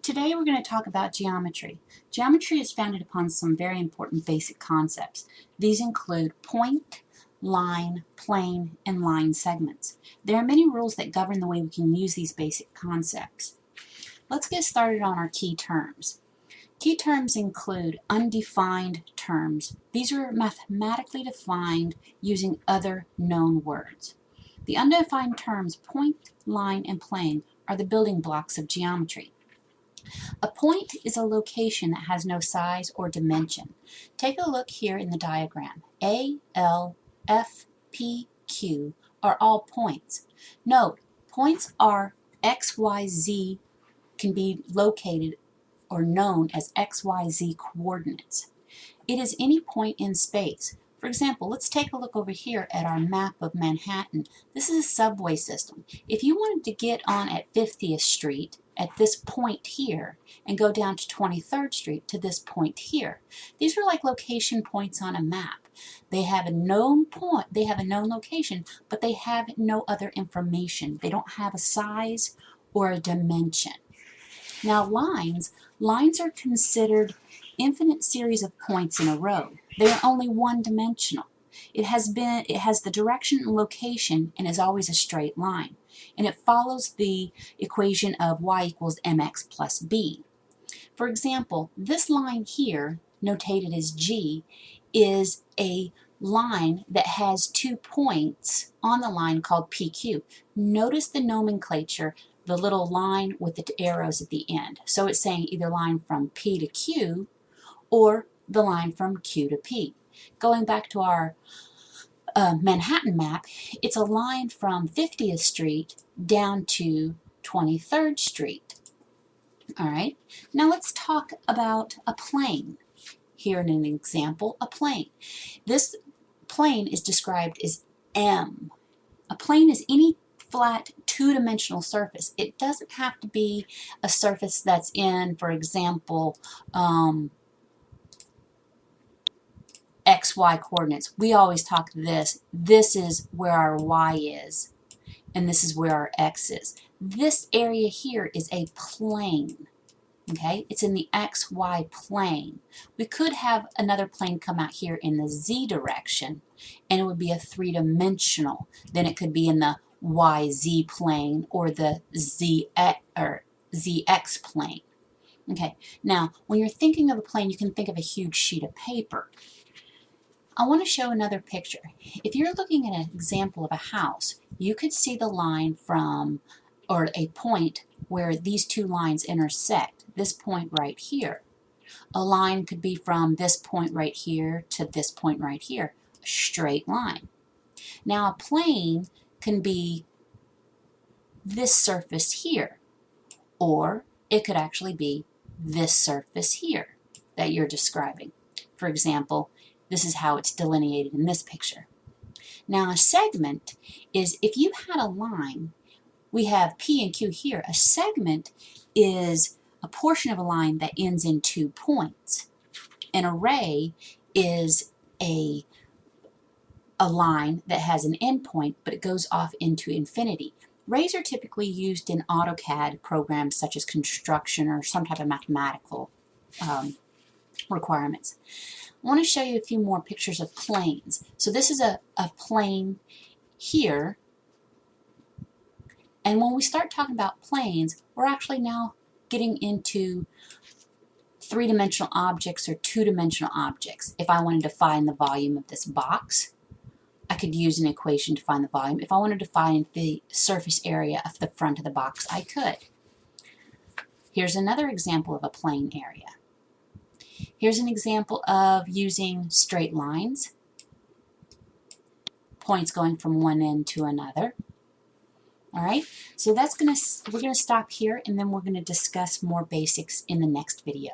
Today we're going to talk about geometry. Geometry is founded upon some very important basic concepts. These include point, line, plane, and line segments. There are many rules that govern the way we can use these basic concepts. Let's get started on our key terms. Key terms include undefined terms. These are mathematically defined using other known words. The undefined terms point, line, and plane are the building blocks of geometry. A point is a location that has no size or dimension. Take a look here in the diagram. A, L, F, P, Q are all points. Note, points are X, Y, Z can be located or known as X, Y, Z coordinates. It is any point in space. For example, let's take a look over here at our map of Manhattan. This is a subway system. If you wanted to get on at 50th Street at this point here and go down to 23rd Street to this point here, these are like location points on a map. They have a known point, they have a known location, but they have no other information. They don't have a size or a dimension. Now lines are considered infinite series of points in a row. They are only one-dimensional. It has the direction and location and is always a straight line. And it follows the equation of y equals mx plus b. For example, this line here, notated as G, is a line that has 2 points on the line called PQ. Notice the nomenclature, the little line with the arrows at the end. So it's saying either line from P to Q or the line from Q to P. Going back to our Manhattan map, it's a line from 50th Street down to 23rd Street. All right, now let's talk about a plane. Here in an example, a plane. This plane is described as M. A plane is any flat two-dimensional surface. It doesn't have to be a surface that's in, for example, XY coordinates. We always talk this. This is where our Y is, and this is where our X is. This area here is a plane. Okay, it's in the XY plane. We could have another plane come out here in the Z direction, and it would be a three-dimensional. Then it could be in the YZ plane or the ZX plane. Okay, now when you're thinking of a plane, you can think of a huge sheet of paper. I want to show another picture. If you're looking at an example of a house, you could see the line from, or a point where these two lines intersect, this point right here. A line could be from this point right here to this point right here, a straight line. Now a plane can be this surface here, or it could actually be this surface here that you're describing. For example, this is how it's delineated in this picture. Now a segment is, if you had a line, we have P and Q here. A segment is a portion of a line that ends in 2 points. An array is a line that has an endpoint, but it goes off into infinity. Arrays are typically used in AutoCAD programs such as construction or some type of mathematical requirements. I want to show you a few more pictures of planes. So this is a plane here. And when we start talking about planes, we're actually now getting into three-dimensional objects or two-dimensional objects. If I wanted to find the volume of this box, I could use an equation to find the volume. If I wanted to find the surface area of the front of the box, I could. Here's another example of a plane area. Here's an example of using straight lines, points going from one end to another. All right, so we're going to stop here, and then we're going to discuss more basics in the next video.